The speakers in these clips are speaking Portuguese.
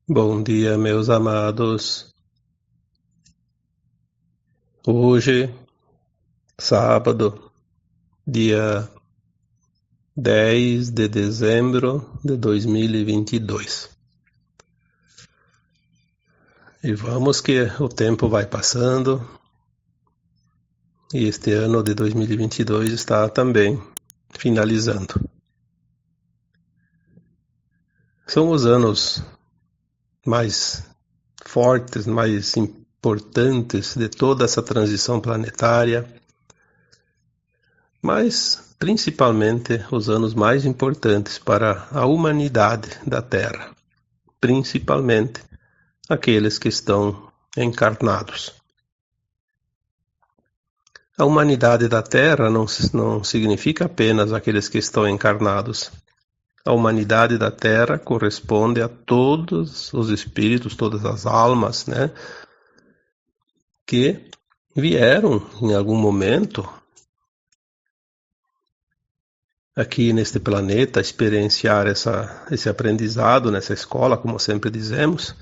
Bom dia, meus amados. Hoje, sábado, dia 10 de dezembro de 2022. E vamos que o tempo vai passando e este ano de 2022 está também finalizando. São os anos mais fortes, mais importantes de toda essa transição planetária, mas principalmente os anos mais importantes para a humanidade da Terra, principalmente aqueles que estão encarnados. A humanidade da Terra não significa apenas aqueles que estão encarnados. A humanidade da Terra corresponde a todos os espíritos, todas as almas, né, que vieram em algum momento aqui neste planeta experienciar esse aprendizado nessa escola, como sempre dizemos.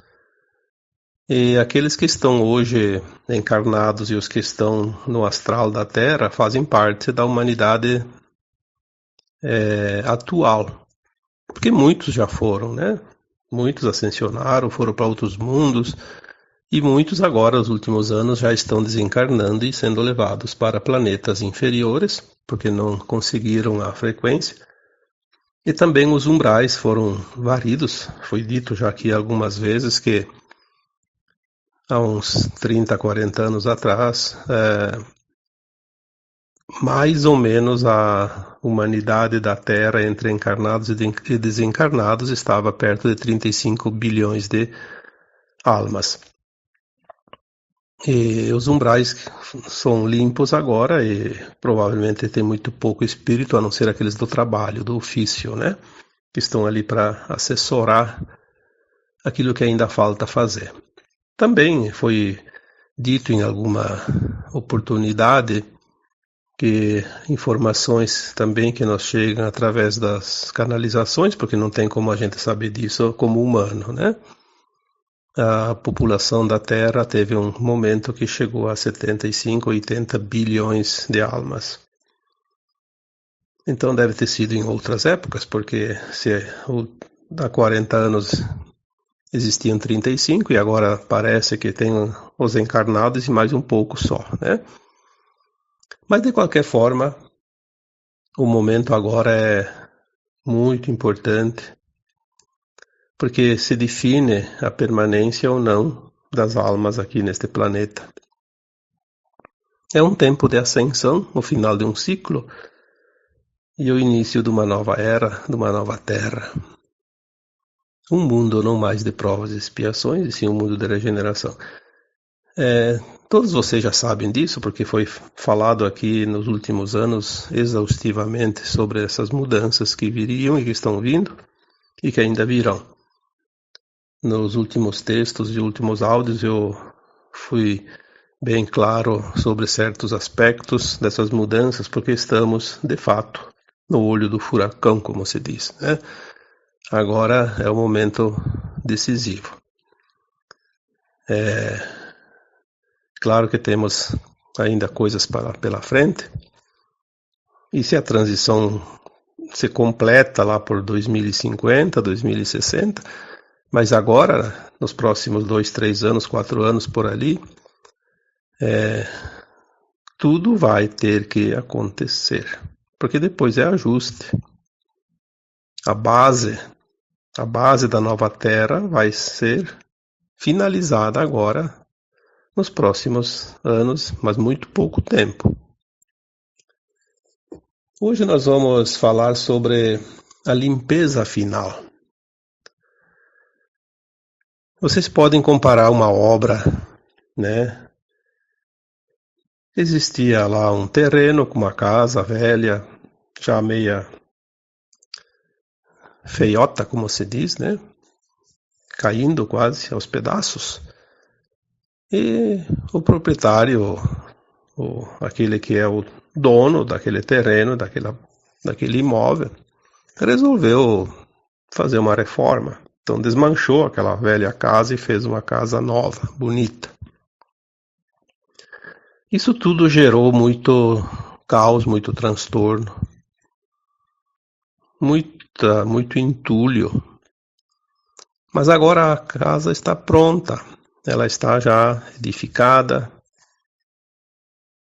E aqueles que estão hoje encarnados e os que estão no astral da Terra fazem parte da humanidade atual. Porque muitos já foram, né? Muitos ascensionaram, foram para outros mundos, e muitos agora, nos últimos anos, já estão desencarnando e sendo levados para planetas inferiores, porque não conseguiram a frequência. E também os umbrais foram varidos. Foi dito já aqui algumas vezes que há uns 30, 40 anos atrás, mais ou menos a humanidade da Terra entre encarnados e desencarnados estava perto de 35 bilhões de almas. E os umbrais são limpos agora e provavelmente tem muito pouco espírito, a não ser aqueles do trabalho, do ofício, né? Que estão ali para assessorar aquilo que ainda falta fazer. Também foi dito em alguma oportunidade que informações também que nos chegam através das canalizações, porque não tem como a gente saber disso como humano, né? A população da Terra teve um momento que chegou a 75, 80 bilhões de almas. Então deve ter sido em outras épocas, porque se há 40 anos existiam 35 e agora parece que tem os encarnados e mais um pouco só, né? Mas de qualquer forma, o momento agora é muito importante, porque se define a permanência ou não das almas aqui neste planeta. É um tempo de ascensão, o final de um ciclo, e o início de uma nova era, de uma nova terra. Um mundo não mais de provas e expiações, e sim um mundo de regeneração. Todos vocês já sabem disso, porque foi falado aqui nos últimos anos exaustivamente sobre essas mudanças que viriam e que estão vindo e que ainda virão. Nos últimos textos e últimos áudios eu fui bem claro sobre certos aspectos dessas mudanças, porque estamos, de fato, no olho do furacão, como se diz, né? Agora é o momento decisivo. Claro que temos ainda coisas pela frente, e se a transição se completa lá por 2050, 2060, mas agora, nos próximos 2, 3 anos, 4 anos por ali, tudo vai ter que acontecer, porque depois é ajuste. A base da nova Terra vai ser finalizada agora nos próximos anos, mas muito pouco tempo. Hoje nós vamos falar sobre a limpeza final. Vocês podem comparar uma obra, né? Existia lá um terreno com uma casa velha, já meia feiota, como se diz, né? Caindo quase aos pedaços. E o proprietário, aquele que é o dono daquele terreno, daquele imóvel, resolveu fazer uma reforma. Então desmanchou aquela velha casa e fez uma casa nova, bonita. Isso tudo gerou muito caos, muito transtorno, muito entulho. Mas agora a casa está pronta, ela está já edificada.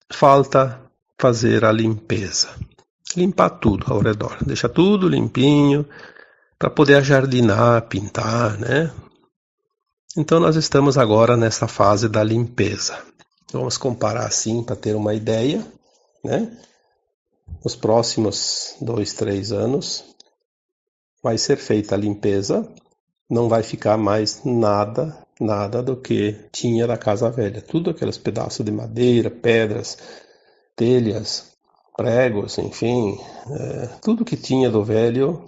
Falta fazer a limpeza. Limpar tudo ao redor, deixar tudo limpinho para poder ajardinar, pintar, né? Então nós estamos agora nessa fase da limpeza. Vamos comparar assim para ter uma ideia, né? Nos próximos 2, 3 anos vai ser feita a limpeza, não vai ficar mais nada do que tinha da casa velha. Tudo aqueles pedaços de madeira, pedras, telhas, pregos, enfim, tudo que tinha do velho,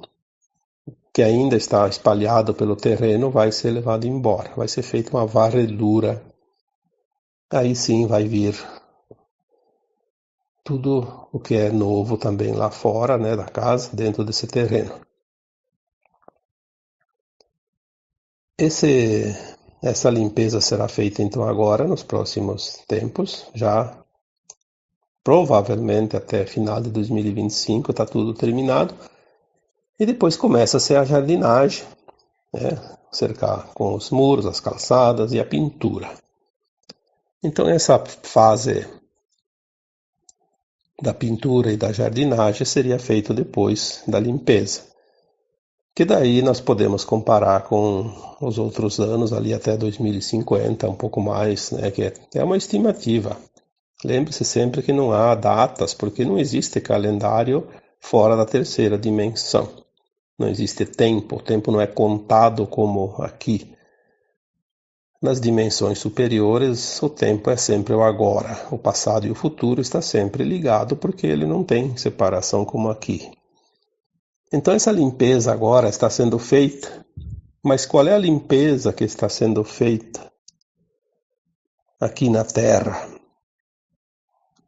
que ainda está espalhado pelo terreno, vai ser levado embora. Vai ser feita uma varredura. Aí sim vai vir tudo o que é novo também lá fora, né, da casa, dentro desse terreno. Essa limpeza será feita então agora, nos próximos tempos, já provavelmente até final de 2025 está tudo terminado. E depois começa-se a jardinagem, né, cercar com os muros, as calçadas e a pintura. Então essa fase da pintura e da jardinagem seria feita depois da limpeza. Que daí nós podemos comparar com os outros anos, ali até 2050, um pouco mais, né, que é uma estimativa. Lembre-se sempre que não há datas, porque não existe calendário fora da terceira dimensão. Não existe tempo, o tempo não é contado como aqui. Nas dimensões superiores, o tempo é sempre o agora. O passado e o futuro está sempre ligado, porque ele não tem separação como aqui. Então essa limpeza agora está sendo feita. Mas qual é a limpeza que está sendo feita aqui na Terra?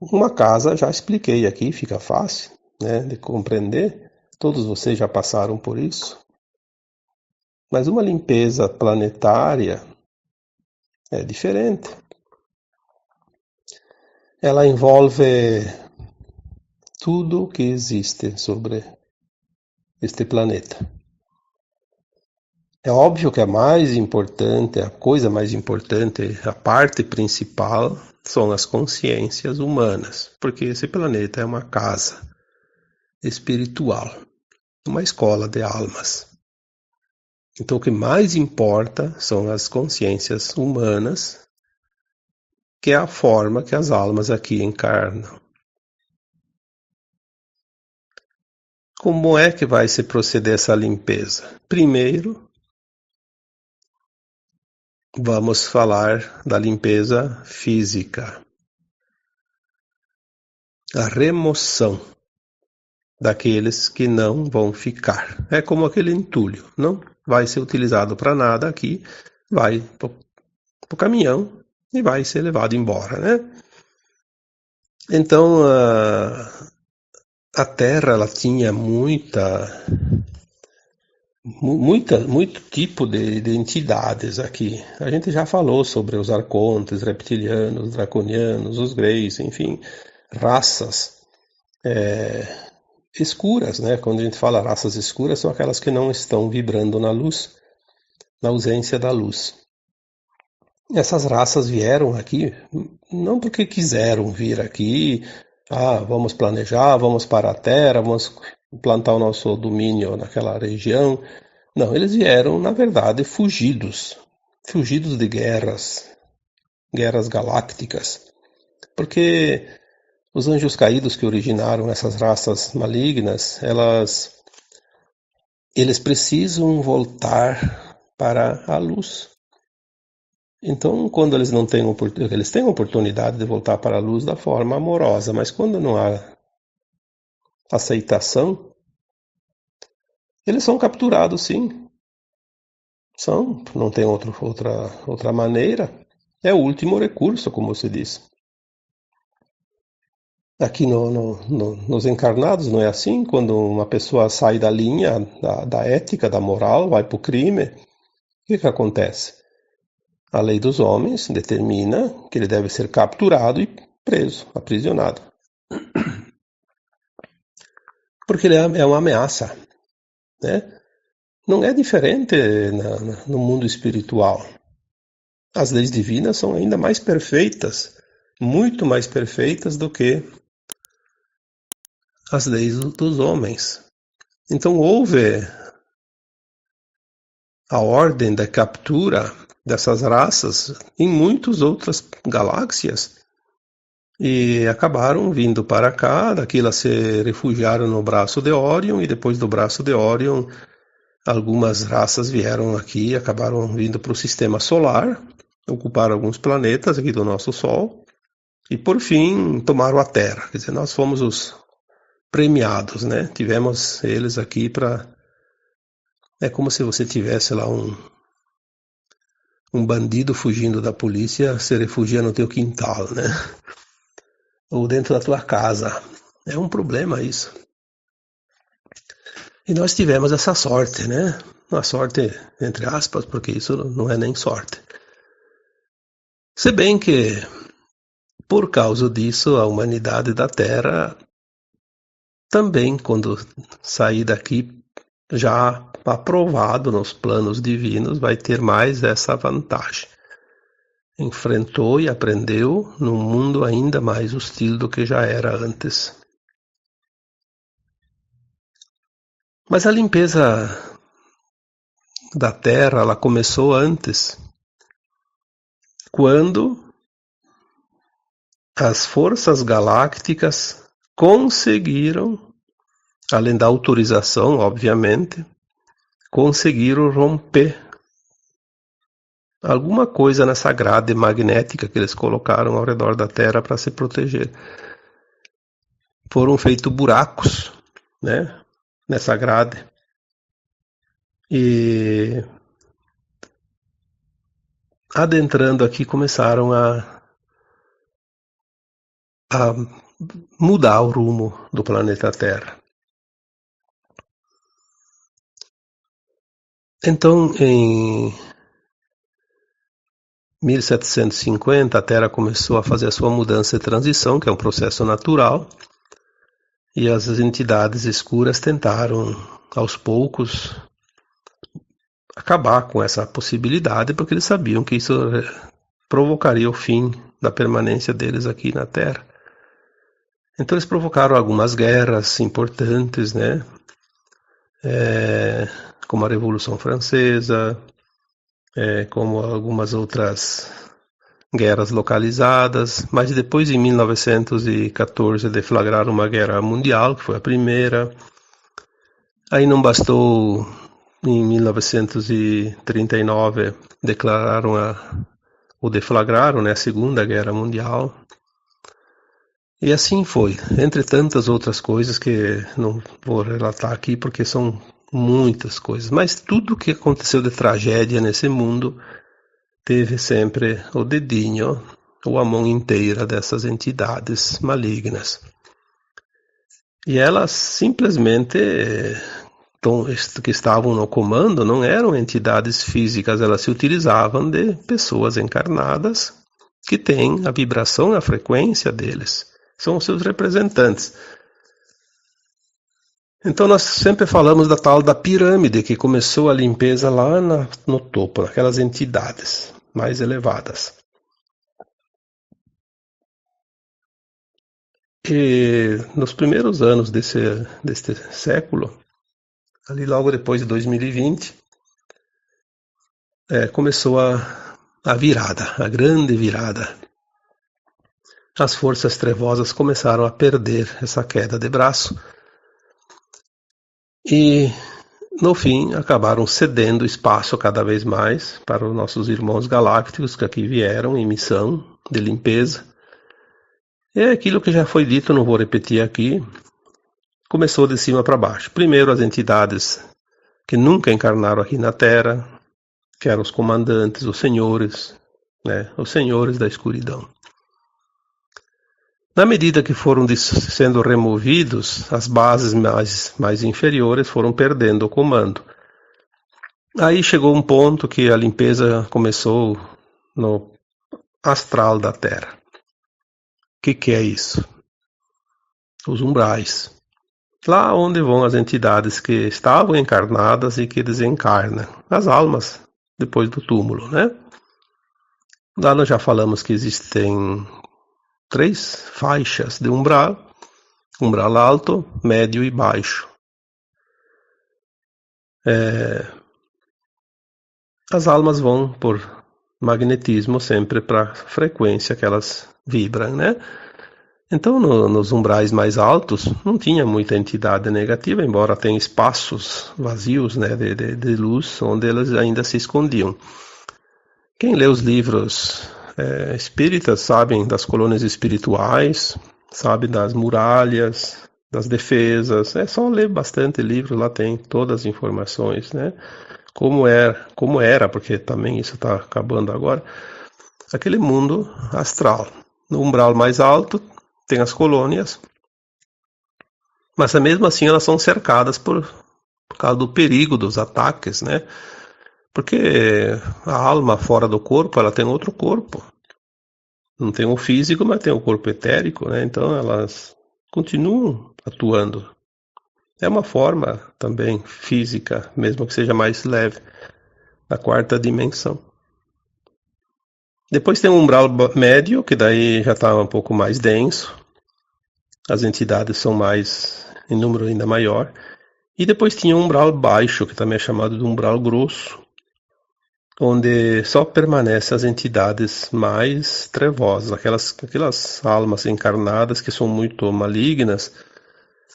Uma casa, já expliquei aqui, fica fácil, né, de compreender. Todos vocês já passaram por isso. Mas uma limpeza planetária é diferente. Ela envolve tudo o que existe sobre este planeta. É óbvio que a mais importante, a coisa mais importante, a parte principal são as consciências humanas, porque esse planeta é uma casa espiritual, uma escola de almas. Então o que mais importa são as consciências humanas, que é a forma que as almas aqui encarnam. Como é que vai se proceder essa limpeza? Primeiro, vamos falar da limpeza física. A remoção daqueles que não vão ficar. É como aquele entulho, não vai ser utilizado para nada aqui, vai para o caminhão e vai ser levado embora, né? Então, a Terra ela tinha muito tipo de entidades aqui. A gente já falou sobre os arcontes, reptilianos, draconianos, os greys, enfim, raças escuras, né? Quando a gente fala raças escuras, são aquelas que não estão vibrando na luz, na ausência da luz. Essas raças vieram aqui não porque quiseram vir aqui, vamos planejar, vamos para a Terra, vamos plantar o nosso domínio naquela região. Não, eles vieram, na verdade, fugidos de guerras galácticas, porque os anjos caídos que originaram essas raças malignas, eles precisam voltar para a luz. Então, quando eles não têm eles têm a oportunidade de voltar para a luz da forma amorosa, mas quando não há aceitação, eles são capturados, sim. Não tem outra maneira. É o último recurso, como se diz. Aqui nos encarnados não é assim? Quando uma pessoa sai da linha da ética, da moral, vai para o crime, que acontece? A lei dos homens determina que ele deve ser capturado e preso, aprisionado. Porque ele é uma ameaça, né? Não é diferente no mundo espiritual. As leis divinas são ainda mais perfeitas, muito mais perfeitas do que as leis dos homens. Então houve a ordem da captura dessas raças em muitas outras galáxias e acabaram vindo para cá, daqui elas se refugiaram no braço de Órion e depois do braço de Órion algumas raças vieram aqui, acabaram vindo para o sistema solar, ocuparam alguns planetas aqui do nosso Sol e por fim tomaram a Terra. Quer dizer, nós fomos os premiados, né? Tivemos eles aqui para... É como se você tivesse lá um bandido fugindo da polícia, se refugia no teu quintal, né? Ou dentro da tua casa. É um problema isso. E nós tivemos essa sorte, né? Uma sorte, entre aspas, porque isso não é nem sorte. Se bem que, por causa disso, a humanidade da Terra também, quando sair daqui, já aprovado nos planos divinos, vai ter mais essa vantagem. Enfrentou e aprendeu num mundo ainda mais hostil do que já era antes. Mas a limpeza da Terra, ela começou antes, quando as forças galácticas conseguiram, além da autorização, obviamente, conseguiram romper alguma coisa nessa grade magnética que eles colocaram ao redor da Terra para se proteger. Foram feitos buracos, né, nessa grade. E adentrando aqui começaram a mudar o rumo do planeta Terra. Então, em 1750, a Terra começou a fazer a sua mudança de transição, que é um processo natural, e as entidades escuras tentaram, aos poucos, acabar com essa possibilidade, porque eles sabiam que isso provocaria o fim da permanência deles aqui na Terra. Então eles provocaram algumas guerras importantes, né? Como a Revolução Francesa, como algumas outras guerras localizadas, mas depois, em 1914, deflagraram uma guerra mundial, que foi a primeira. Aí não bastou, em 1939, deflagraram, né, a Segunda Guerra Mundial. E assim foi, entre tantas outras coisas que não vou relatar aqui porque são muitas coisas, mas tudo que aconteceu de tragédia nesse mundo teve sempre o dedinho ou a mão inteira dessas entidades malignas. E elas simplesmente que estavam no comando não eram entidades físicas, elas se utilizavam de pessoas encarnadas que têm a vibração e a frequência deles. São os seus representantes. Então nós sempre falamos da tal da pirâmide, que começou a limpeza lá no topo, naquelas entidades mais elevadas. E nos primeiros anos deste século, ali logo depois de 2020, começou a virada, a grande virada. As forças trevosas começaram a perder essa queda de braço e, no fim, acabaram cedendo espaço cada vez mais para os nossos irmãos galácticos que aqui vieram em missão de limpeza. E aquilo que já foi dito, não vou repetir aqui, começou de cima para baixo. Primeiro as entidades que nunca encarnaram aqui na Terra, que eram os comandantes, os senhores, né, os senhores da escuridão. Na medida que foram sendo removidos, as bases mais inferiores foram perdendo o comando. Aí chegou um ponto que a limpeza começou no astral da Terra. O que é isso? Os umbrais. Lá onde vão as entidades que estavam encarnadas e que desencarnam, as almas depois do túmulo, né? Lá nós já falamos que existem 3 faixas de umbral: umbral alto, médio e baixo. As almas vão por magnetismo sempre para a frequência que elas vibram, né? Então, nos umbrais mais altos, não tinha muita entidade negativa, embora tenha espaços vazios, né, de luz, onde elas ainda se escondiam. Quem lê os livros espíritas sabem das colônias espirituais, sabe das muralhas, das defesas. É só ler bastante livro, lá tem todas as informações, né? Como era, porque também isso está acabando agora, aquele mundo astral. No umbral mais alto tem as colônias, mas mesmo assim elas são cercadas por causa do perigo dos ataques, né? Porque a alma fora do corpo, ela tem outro corpo. Não tem o físico, mas tem o corpo etérico, né? Então elas continuam atuando. É uma forma também física, mesmo que seja mais leve, da 4ª dimensão. Depois tem o umbral médio, que daí já está um pouco mais denso. As entidades são mais, em número ainda maior. E depois tinha o umbral baixo, que também é chamado de umbral grosso, onde só permanecem as entidades mais trevosas, aquelas almas encarnadas que são muito malignas,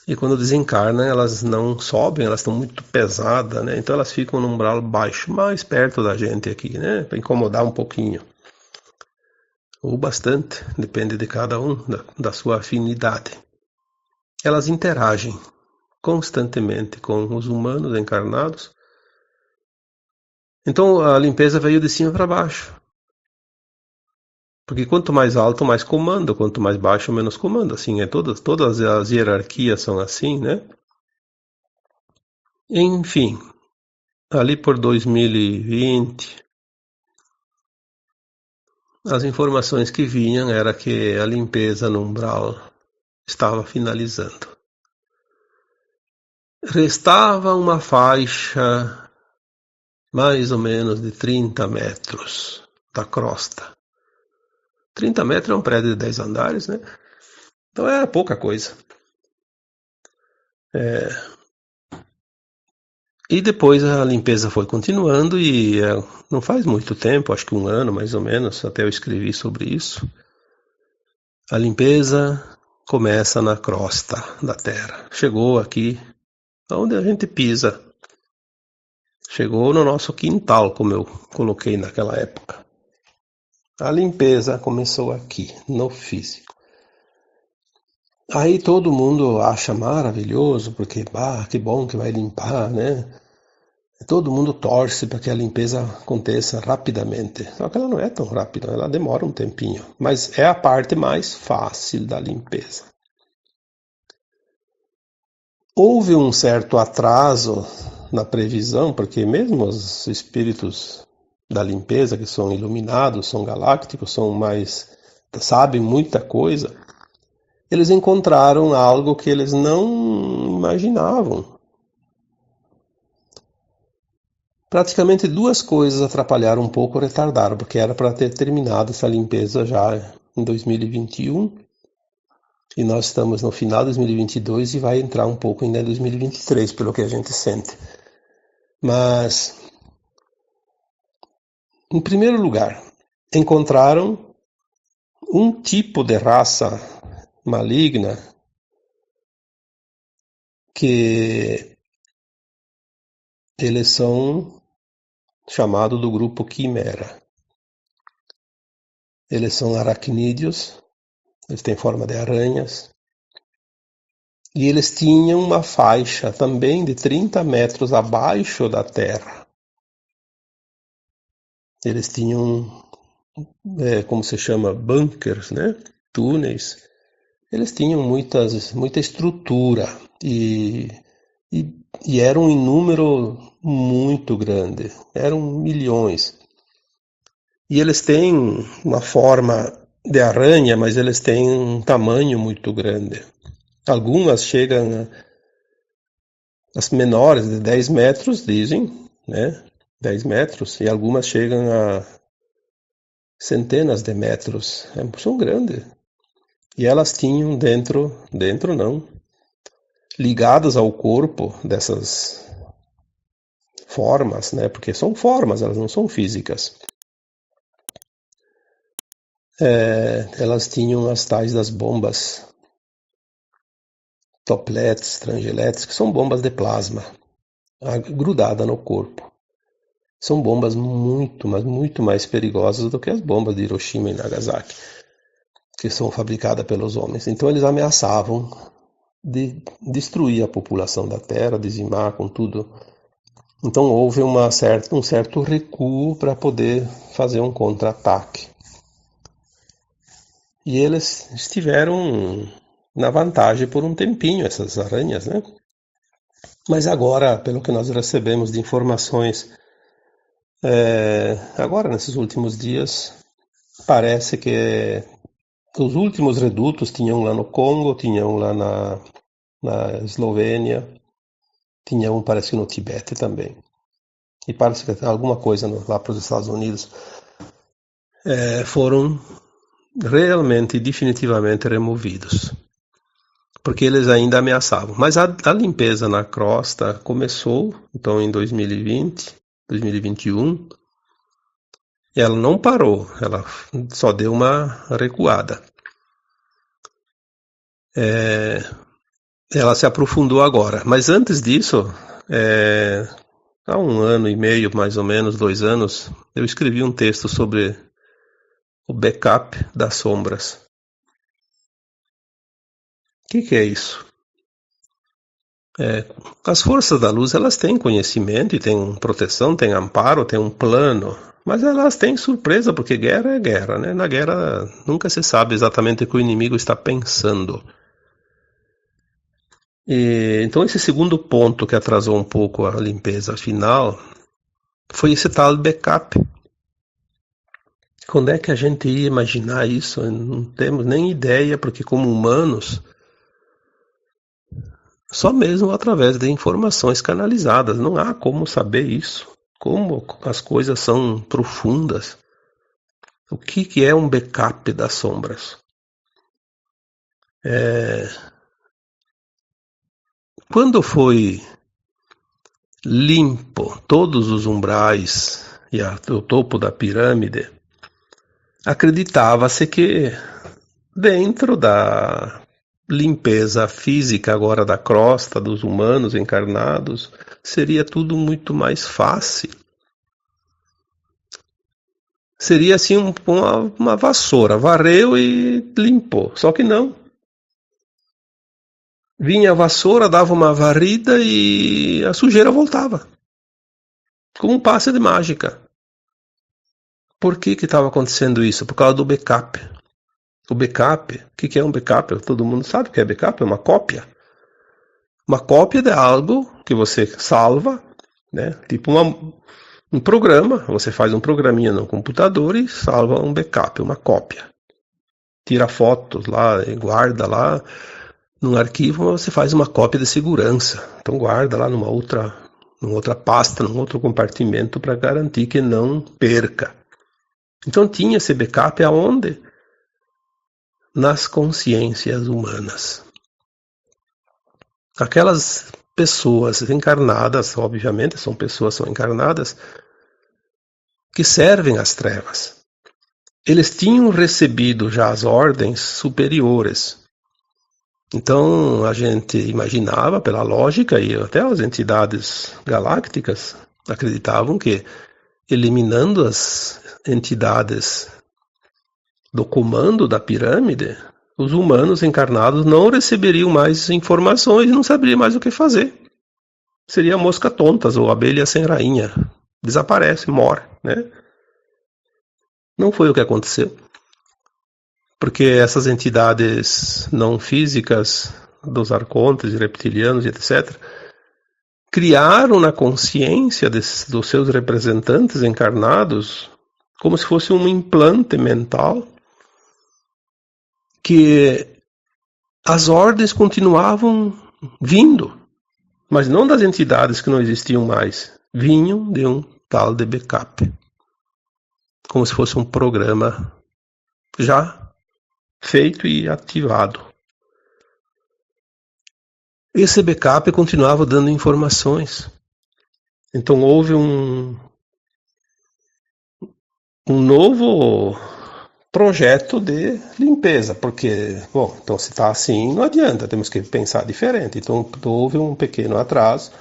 e quando desencarnam elas não sobem, elas estão muito pesadas, né? Então elas ficam no umbral baixo, mais perto da gente aqui, né? Para incomodar um pouquinho. Ou bastante, depende de cada um, da sua afinidade. Elas interagem constantemente com os humanos encarnados. Então a limpeza veio de cima para baixo. Porque quanto mais alto, mais comando, quanto mais baixo, menos comando. Assim, todas as hierarquias são assim, né? Enfim, ali por 2020, as informações que vinham era que a limpeza no umbral estava finalizando. Restava uma faixa mais ou menos de 30 metros da crosta. 30 metros é um prédio de 10 andares, né? Então é pouca coisa. E depois a limpeza foi continuando e não faz muito tempo, acho que 1 ano mais ou menos, até eu escrevi sobre isso. A limpeza começa na crosta da Terra. Chegou aqui, onde a gente pisa. Chegou no nosso quintal, como eu coloquei naquela época. A limpeza começou aqui, no físico. Aí todo mundo acha maravilhoso, porque, que bom que vai limpar, né? Todo mundo torce para que a limpeza aconteça rapidamente. Só que ela não é tão rápida, ela demora um tempinho. Mas é a parte mais fácil da limpeza. Houve um certo atraso na previsão, porque mesmo os espíritos da limpeza, que são iluminados, são galácticos, sabem muita coisa, eles encontraram algo que eles não imaginavam. Praticamente 2 coisas atrapalharam um pouco, retardaram, porque era para ter terminado essa limpeza já em 2021, e nós estamos no final de 2022 e vai entrar um pouco ainda em 2023, pelo que a gente sente. Mas, em primeiro lugar, encontraram um tipo de raça maligna que eles são chamados do grupo Quimera. Eles são aracnídeos, eles têm forma de aranhas, e eles tinham uma faixa também de 30 metros abaixo da Terra. Eles tinham, como se chama, bunkers, né? Túneis. Eles tinham muita estrutura e E era um número muito grande, eram milhões. E eles têm uma forma de aranha, mas eles têm um tamanho muito grande. Algumas chegam, as menores de 10 metros, dizem, né? 10 metros, e algumas chegam a centenas de metros. São grandes. E elas tinham dentro não, ligadas ao corpo dessas formas, né? Porque são formas, elas não são físicas. Elas tinham as tais das bombas toplets, trangiletes, que são bombas de plasma, grudada no corpo. São bombas muito, mas muito mais perigosas do que as bombas de Hiroshima e Nagasaki, que são fabricadas pelos homens. Então eles ameaçavam de destruir a população da Terra, dizimar com tudo. Então houve um certo recuo para poder fazer um contra-ataque. E eles estiveram na vantagem por um tempinho, essas aranhas, né? Mas agora, pelo que nós recebemos de informações, agora nesses últimos dias, parece que os últimos redutos tinham lá no Congo, tinham lá na Eslovênia, tinham parece que no Tibete também. E parece que tem alguma coisa lá para os Estados Unidos. Foram realmente, definitivamente removidos. Porque eles ainda ameaçavam. Mas a limpeza na crosta começou, então, em 2020, 2021, e ela não parou, ela só deu uma recuada. Ela se aprofundou agora. Mas antes disso, há 1 ano e meio, mais ou menos, 2 anos, eu escrevi um texto sobre o backup das sombras. O que é isso? As forças da luz, elas têm conhecimento e têm proteção, têm amparo, têm um plano, mas elas têm surpresa, porque guerra é guerra, né? Na guerra nunca se sabe exatamente o que o inimigo está pensando. Então esse segundo ponto que atrasou um pouco a limpeza final foi esse tal backup. Quando é que a gente ia imaginar isso? Não temos nem ideia, porque como humanos, só mesmo através de informações canalizadas. Não há como saber isso. Como as coisas são profundas. O que é um backup das sombras? Quando foi limpo todos os umbrais e o topo da pirâmide, acreditava-se que dentro da limpeza física agora da crosta dos humanos encarnados, seria tudo muito mais fácil. Seria assim uma vassoura, varreu e limpou. Só que não. Vinha a vassoura, dava uma varrida e a sujeira voltava. Como um passe de mágica. Por que estava acontecendo isso? Por causa do backup. O backup, o que é um backup? Todo mundo sabe o que é backup, é uma cópia. Uma cópia de algo que você salva, né? Tipo um programa, você faz um programinha no computador e salva um backup, uma cópia. Tira fotos lá e guarda lá num arquivo, você faz uma cópia de segurança. Então guarda lá numa outra pasta, num outro compartimento para garantir que não perca. Então tinha esse backup aonde? Nas consciências humanas. Aquelas pessoas encarnadas, obviamente são encarnadas, que servem às trevas. Eles tinham recebido já as ordens superiores. Então a gente imaginava, pela lógica, e até as entidades galácticas acreditavam que, eliminando as entidades do comando da pirâmide, os humanos encarnados não receberiam mais informações e não saberiam mais o que fazer. Seria mosca tontas ou abelha sem rainha. Desaparece, morre, né? Não foi o que aconteceu. Porque essas entidades não físicas, dos arcontes, reptilianos e etc., criaram na consciência dos seus representantes encarnados como se fosse um implante mental que as ordens continuavam vindo, mas não das entidades que não existiam mais, vinham de um tal de backup, como se fosse um programa já feito e ativado. Esse backup continuava dando informações. Então houve um novo projeto de limpeza, porque, bom, então se está assim, não adianta, temos que pensar diferente. Então houve um pequeno atraso,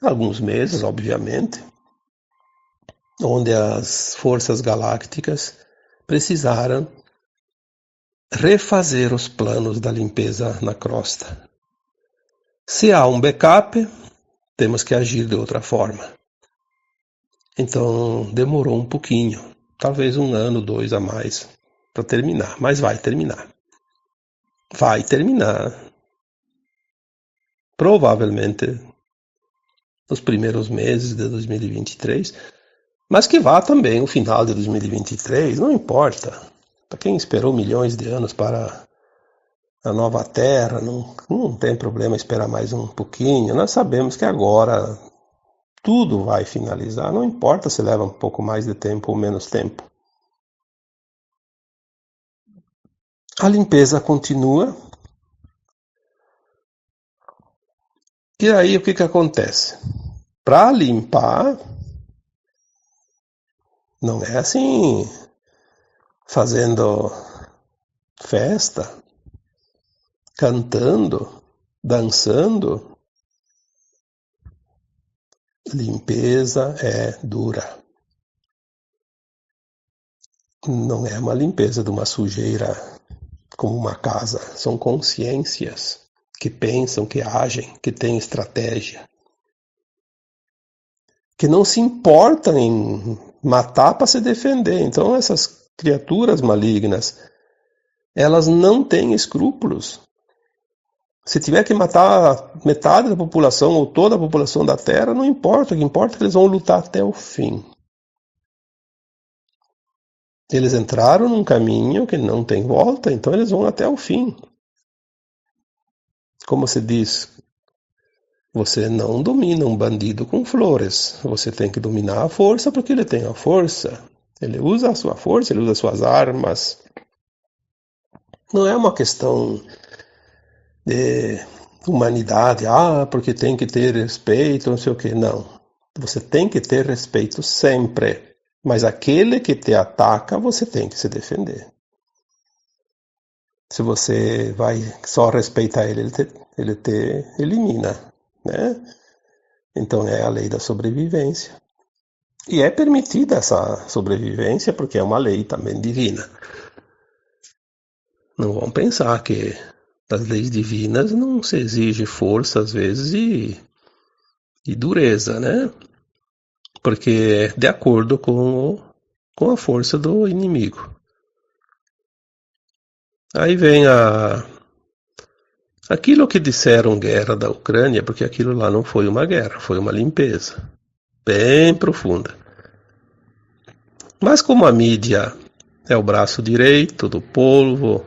alguns meses, obviamente, onde as forças galácticas precisaram refazer os planos da limpeza na crosta. Se há um backup, temos que agir de outra forma. Então demorou um pouquinho, talvez 1 ano, 2 a mais para terminar, mas vai terminar. Vai terminar. Provavelmente nos primeiros meses de 2023, mas que vá também o final de 2023, não importa. Para quem esperou milhões de anos para a nova Terra, não tem problema esperar mais um pouquinho. Nós sabemos que agora tudo vai finalizar, não importa se leva um pouco mais de tempo ou menos tempo. A limpeza continua. E aí o que acontece? Para limpar, não é assim, fazendo festa, cantando, dançando. Limpeza é dura. Não é uma limpeza de uma sujeira como uma casa. São consciências que pensam, que agem, que têm estratégia. Que não se importam em matar para se defender. Então essas criaturas malignas, elas não têm escrúpulos. Se tiver que matar metade da população ou toda a população da Terra, não importa. O que importa é que eles vão lutar até o fim. Eles entraram num caminho que não tem volta, então eles vão até o fim. Como se diz, você não domina um bandido com flores. Você tem que dominar a força porque ele tem a força. Ele usa a sua força, ele usa as suas armas. Não é uma questão de humanidade, porque tem que ter respeito, não sei o que. Não. Você tem que ter respeito sempre. Mas aquele que te ataca, você tem que se defender. Se você vai só respeitar ele, ele te elimina, né? Então é a lei da sobrevivência. E é permitida essa sobrevivência porque é uma lei também divina. Não vão pensar que das leis divinas não se exige força às vezes e dureza, né? Porque é de acordo com a força do inimigo. Aí vem aquilo que disseram guerra da Ucrânia, porque aquilo lá não foi uma guerra, foi uma limpeza bem profunda. Mas como a mídia é o braço direito do povo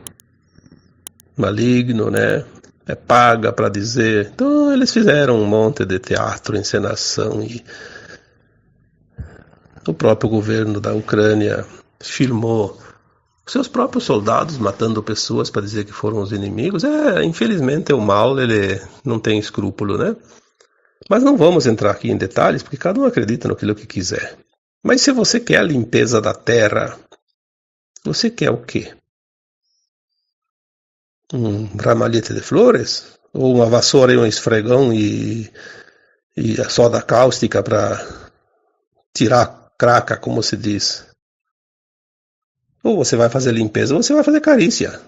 maligno, né? É paga para dizer. Então eles fizeram um monte de teatro, encenação e o próprio governo da Ucrânia filmou seus próprios soldados matando pessoas para dizer que foram os inimigos. Infelizmente o mal ele não tem escrúpulo, né? Mas não vamos entrar aqui em detalhes porque cada um acredita naquilo que quiser. Mas se você quer a limpeza da terra, você quer o quê? Um ramalhete de flores? Ou uma vassoura e um esfregão e a soda cáustica para tirar craca, como se diz? Ou você vai fazer limpeza, ou você vai fazer carícia.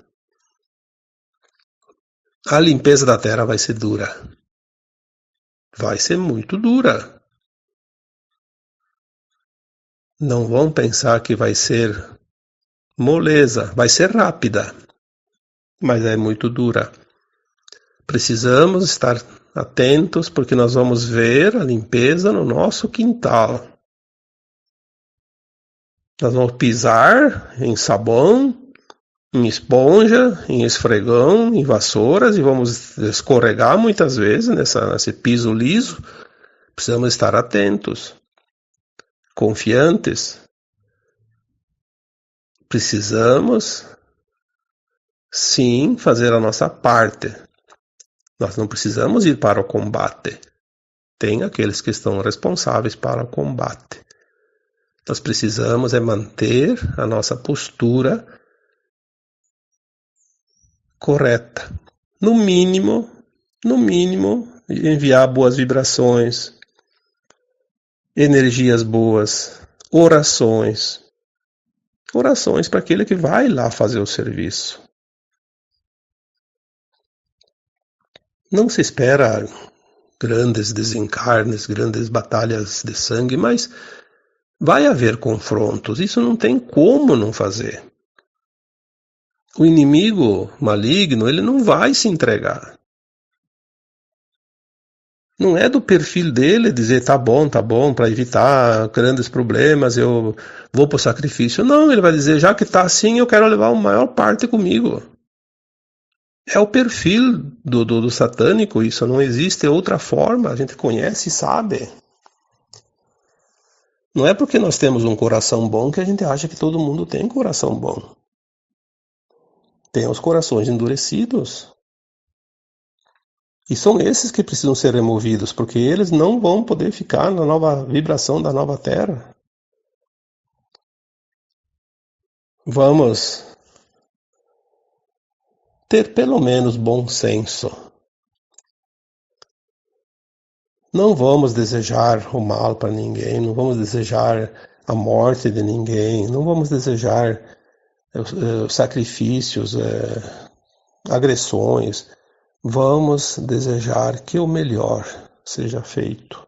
A limpeza da terra vai ser dura. Vai ser muito dura. Não vão pensar que vai ser moleza. Vai ser rápida, mas é muito dura. Precisamos estar atentos, porque nós vamos ver a limpeza no nosso quintal. Nós vamos pisar em sabão, em esponja, em esfregão, em vassouras e vamos escorregar muitas vezes nesse piso liso. Precisamos estar atentos, confiantes. Precisamos, sim, fazer a nossa parte. Nós não precisamos ir para o combate. Tem aqueles que estão responsáveis para o combate. Nós precisamos manter a nossa postura correta. No mínimo, enviar boas vibrações, energias boas, orações. Orações para aquele que vai lá fazer o serviço. Não se espera grandes desencarnes, grandes batalhas de sangue, mas vai haver confrontos. Isso não tem como não fazer. O inimigo maligno, ele não vai se entregar. Não é do perfil dele dizer tá bom, para evitar grandes problemas, eu vou para o sacrifício. Não, ele vai dizer, já que tá assim, eu quero levar a maior parte comigo. É o perfil do satânico, isso não existe outra forma, a gente conhece e sabe. Não é porque nós temos um coração bom que a gente acha que todo mundo tem coração bom. Tem os corações endurecidos. E são esses que precisam ser removidos, porque eles não vão poder ficar na nova vibração da nova Terra. Vamos ter pelo menos bom senso. Não vamos desejar o mal para ninguém, não vamos desejar a morte de ninguém, não vamos desejar sacrifícios, agressões. Vamos desejar que o melhor seja feito.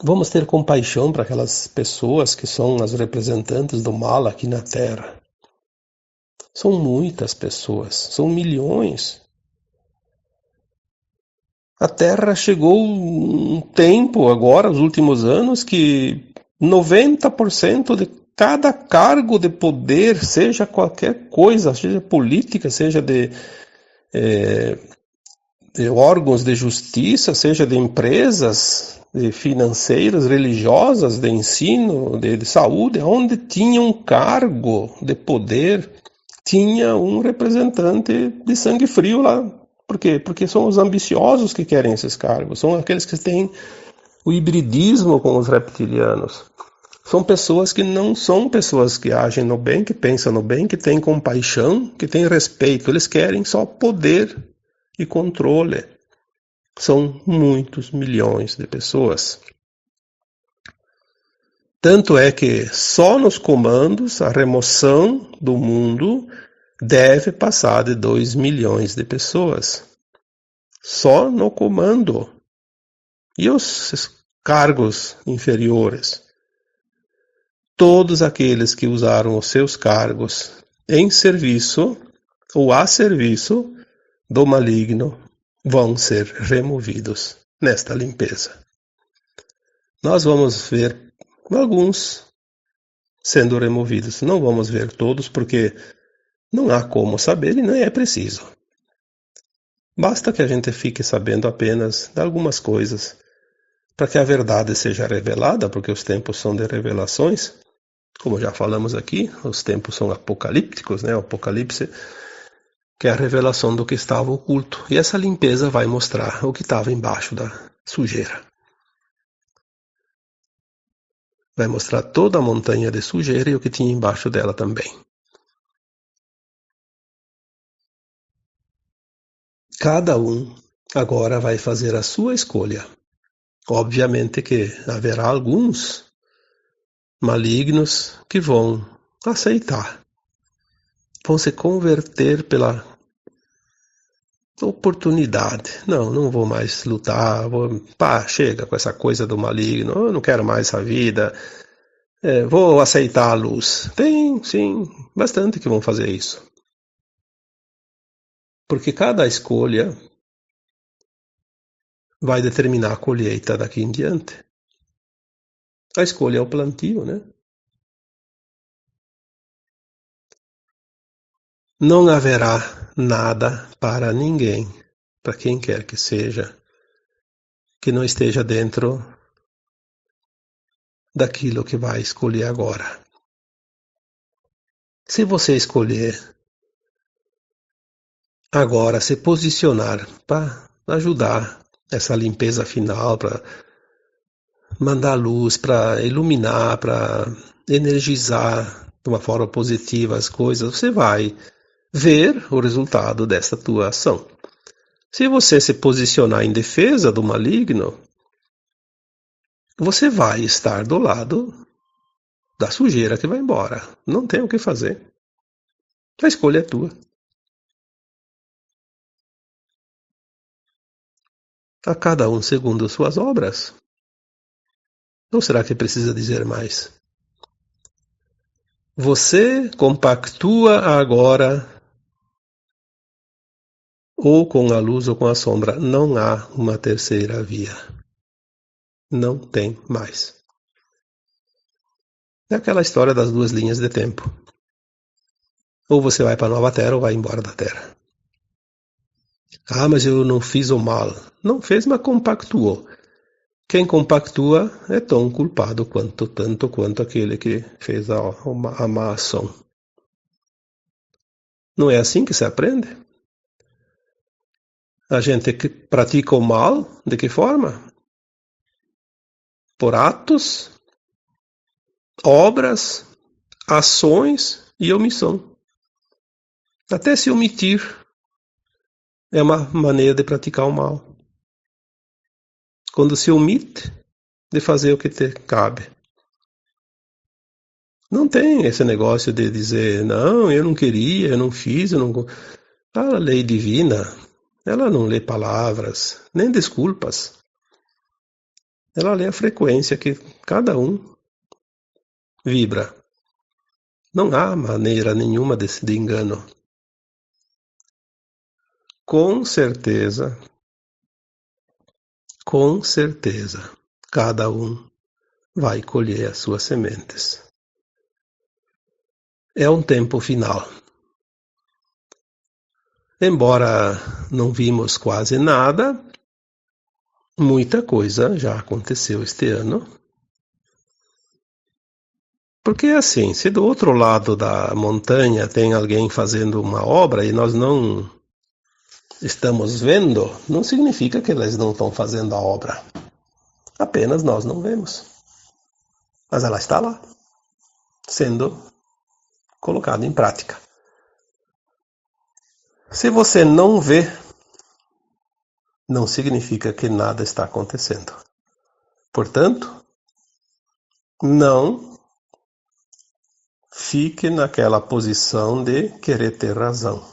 Vamos ter compaixão para aquelas pessoas que são as representantes do mal aqui na Terra. São muitas pessoas, são milhões. A Terra chegou um tempo agora, os últimos anos, que 90% de cada cargo de poder, seja qualquer coisa, seja política, seja de órgãos de justiça, seja de empresas de financeiras, religiosas, de ensino, de saúde, onde tinha um cargo de poder, tinha um representante de sangue frio lá. Por quê? Porque são os ambiciosos que querem esses cargos, são aqueles que têm o hibridismo com os reptilianos. São pessoas que não são pessoas que agem no bem, que pensam no bem, que têm compaixão, que têm respeito. Eles querem só poder e controle. São muitos milhões de pessoas. Tanto é que só nos comandos a remoção do mundo deve passar de 2 milhões de pessoas. Só no comando. E os cargos inferiores? Todos aqueles que usaram os seus cargos em serviço ou a serviço do maligno vão ser removidos nesta limpeza. Nós vamos ver alguns sendo removidos. Não vamos ver todos porque não há como saber e nem é preciso. Basta que a gente fique sabendo apenas de algumas coisas para que a verdade seja revelada, porque os tempos são de revelações. Como já falamos aqui, os tempos são apocalípticos, né? O Apocalipse, que é a revelação do que estava oculto. E essa limpeza vai mostrar o que estava embaixo da sujeira. Vai mostrar toda a montanha de sujeira e o que tinha embaixo dela também. Cada um agora vai fazer a sua escolha. Obviamente que haverá alguns malignos que vão aceitar, vão se converter pela oportunidade. Não vou mais lutar, chega com essa coisa do maligno, eu não quero mais essa vida, vou aceitar a luz. Tem, sim, bastante que vão fazer isso. Porque cada escolha vai determinar a colheita daqui em diante. A escolha é o plantio, né? Não haverá nada para ninguém, para quem quer que seja, que não esteja dentro daquilo que vai escolher agora. Se você escolher agora se posicionar para ajudar essa limpeza final, para mandar luz, para iluminar, para energizar de uma forma positiva as coisas, você vai ver o resultado dessa tua ação. Se você se posicionar em defesa do maligno, você vai estar do lado da sujeira que vai embora. Não tem o que fazer. A escolha é tua. A cada um segundo suas obras. Ou será que precisa dizer mais? Você compactua agora ou com a luz ou com a sombra. Não há uma terceira via. Não tem mais. É aquela história das duas linhas de tempo. Ou você vai para a nova terra ou vai embora da terra. Ah, mas eu não fiz o mal. Não fez, mas compactuou. Quem compactua é tão culpado tanto quanto aquele que fez a má ação. Não é assim que se aprende? A gente que pratica o mal, de que forma? Por atos, obras, ações e omissão. Até se omitir é uma maneira de praticar o mal. Quando se omite de fazer o que te cabe. Não tem esse negócio de dizer, não, eu não queria, eu não fiz, eu não... A lei divina, ela não lê palavras, nem desculpas. Ela lê a frequência que cada um vibra. Não há maneira nenhuma de engano. Com certeza, cada um vai colher as suas sementes. É um tempo final. Embora não vimos quase nada, muita coisa já aconteceu este ano. Porque assim, se do outro lado da montanha tem alguém fazendo uma obra e nós não estamos vendo, não significa que eles não estão fazendo a obra. Apenas nós não vemos. Mas ela está lá, sendo colocada em prática. Se você não vê, não significa que nada está acontecendo. Portanto, não fique naquela posição de querer ter razão.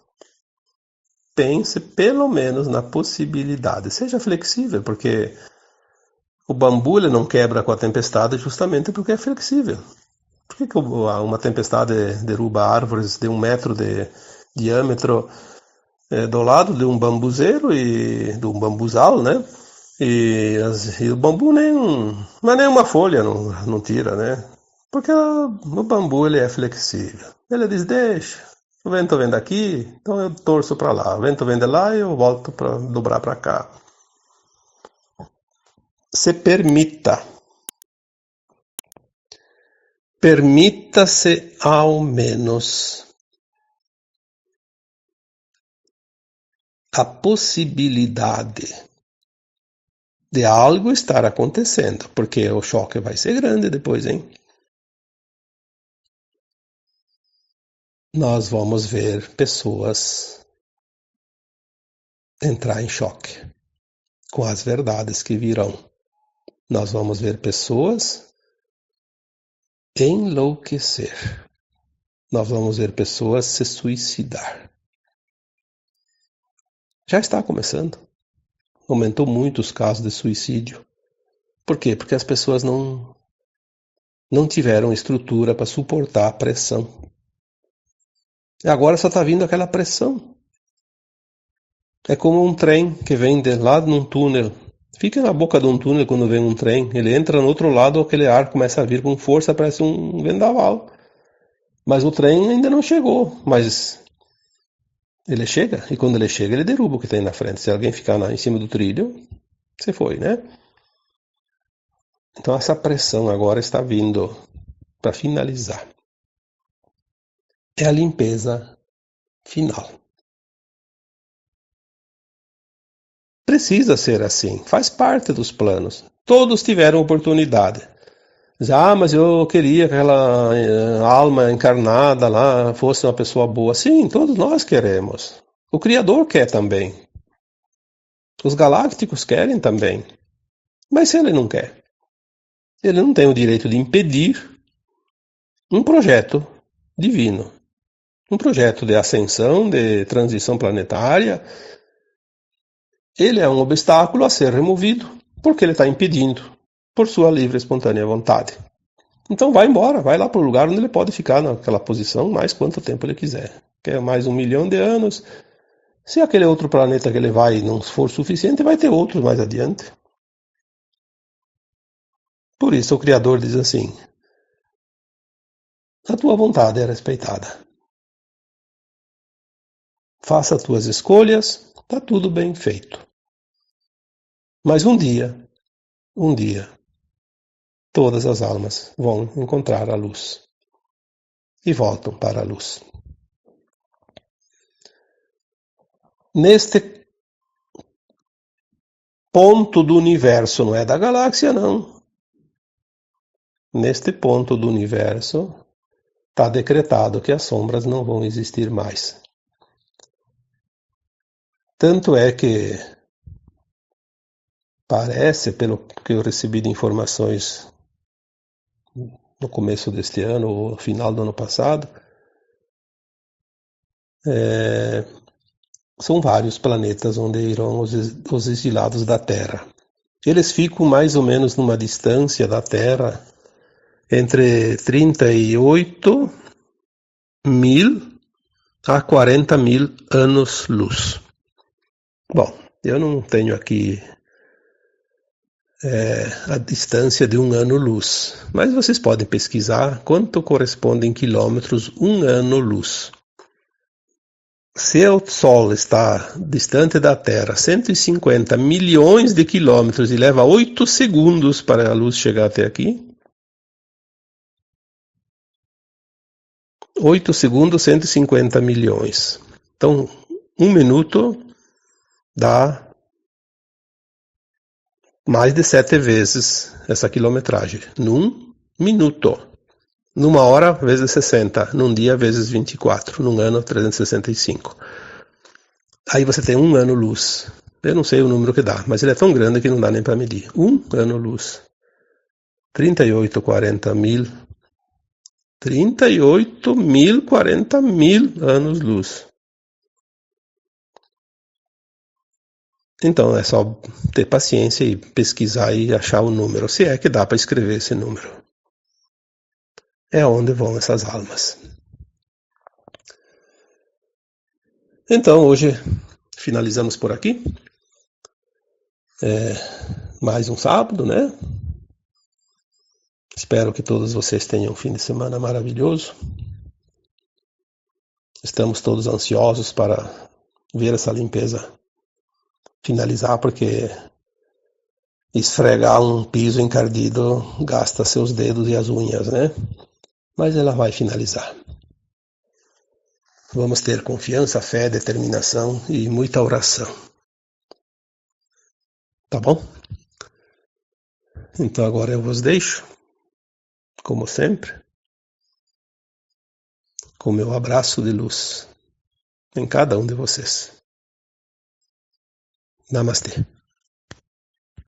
Pense pelo menos na possibilidade. Seja flexível, porque o bambu ele não quebra com a tempestade justamente porque é flexível. Por que uma tempestade derruba árvores de 1 metro de diâmetro do lado de um bambuzeiro e de um bambuzal, né? E o bambu mas nem uma folha não tira, né? Porque o bambu ele é flexível. Ele diz, deixa, o vento vem daqui, então eu torço para lá. O vento vem de lá e eu volto para dobrar para cá. Se permita. Permita-se ao menos a possibilidade de algo estar acontecendo, porque o choque vai ser grande depois, hein? Nós vamos ver pessoas entrar em choque com as verdades que virão. Nós vamos ver pessoas enlouquecer. Nós vamos ver pessoas se suicidar. Já está começando. Aumentou muito os casos de suicídio. Por quê? Porque as pessoas não tiveram estrutura para suportar a pressão. E agora só está vindo aquela pressão. É como um trem que vem de lá num túnel Fica na boca de um túnel quando vem um trem. Ele entra no outro lado, aquele ar começa a vir com força, parece um vendaval. Mas o trem ainda não chegou. Mas ele chega, e quando ele chega, ele derruba o que tem na frente. Se alguém ficar em cima do trilho, você foi, né? Então essa pressão agora está vindo para finalizar. É a limpeza final. Precisa ser assim, faz parte dos planos. Todos tiveram oportunidade. Mas eu queria que aquela alma encarnada lá fosse uma pessoa boa. Sim, todos nós queremos. O Criador quer também. Os galácticos querem também. Mas se ele não quer, ele não tem o direito de impedir um projeto divino. Um projeto de ascensão, de transição planetária. Ele é um obstáculo a ser removido porque ele está impedindo por sua livre e espontânea vontade. Então vai embora, vai lá para o lugar onde ele pode ficar naquela posição mais quanto tempo ele quiser. Quer mais 1 milhão de anos. Se aquele outro planeta que ele vai não for suficiente, vai ter outros mais adiante. Por isso o Criador diz assim: a tua vontade é respeitada. Faça as tuas escolhas, está tudo bem feito. Mas um dia, todas as almas vão encontrar a luz e voltam para a luz. Neste ponto do universo, não é da galáxia, não. Neste ponto do universo, está decretado que as sombras não vão existir mais. Tanto é que parece, pelo que eu recebi de informações no começo deste ano ou no final do ano passado, são vários planetas onde irão os exilados da Terra. Eles ficam mais ou menos numa distância da Terra entre 38 mil a 40 mil anos-luz. Bom, eu não tenho aqui a distância de um ano-luz, mas vocês podem pesquisar quanto corresponde em quilômetros um ano-luz. Se o Sol está distante da Terra 150 milhões de quilômetros e leva 8 segundos para a luz chegar até aqui, 8 segundos, 150 milhões. Então, 1 minuto dá mais de 7 vezes essa quilometragem. Num minuto. Numa hora, vezes 60. Num dia, vezes 24. Num ano, 365. Aí você tem um ano-luz. Eu não sei o número que dá, mas ele é tão grande que não dá nem para medir. Um ano-luz. 38, 40 mil. 38 mil, 40 mil anos-luz. Então é só ter paciência e pesquisar e achar o número, se é que dá para escrever esse número. É onde vão essas almas. Então hoje finalizamos por aqui. Mais um sábado, né? Espero que todos vocês tenham um fim de semana maravilhoso. Estamos todos ansiosos para ver essa limpeza finalizar, porque esfregar um piso encardido gasta seus dedos e as unhas, né? Mas ela vai finalizar. Vamos ter confiança, fé, determinação e muita oração. Tá bom? Então agora eu vos deixo, como sempre, com o meu abraço de luz em cada um de vocês. Namastê.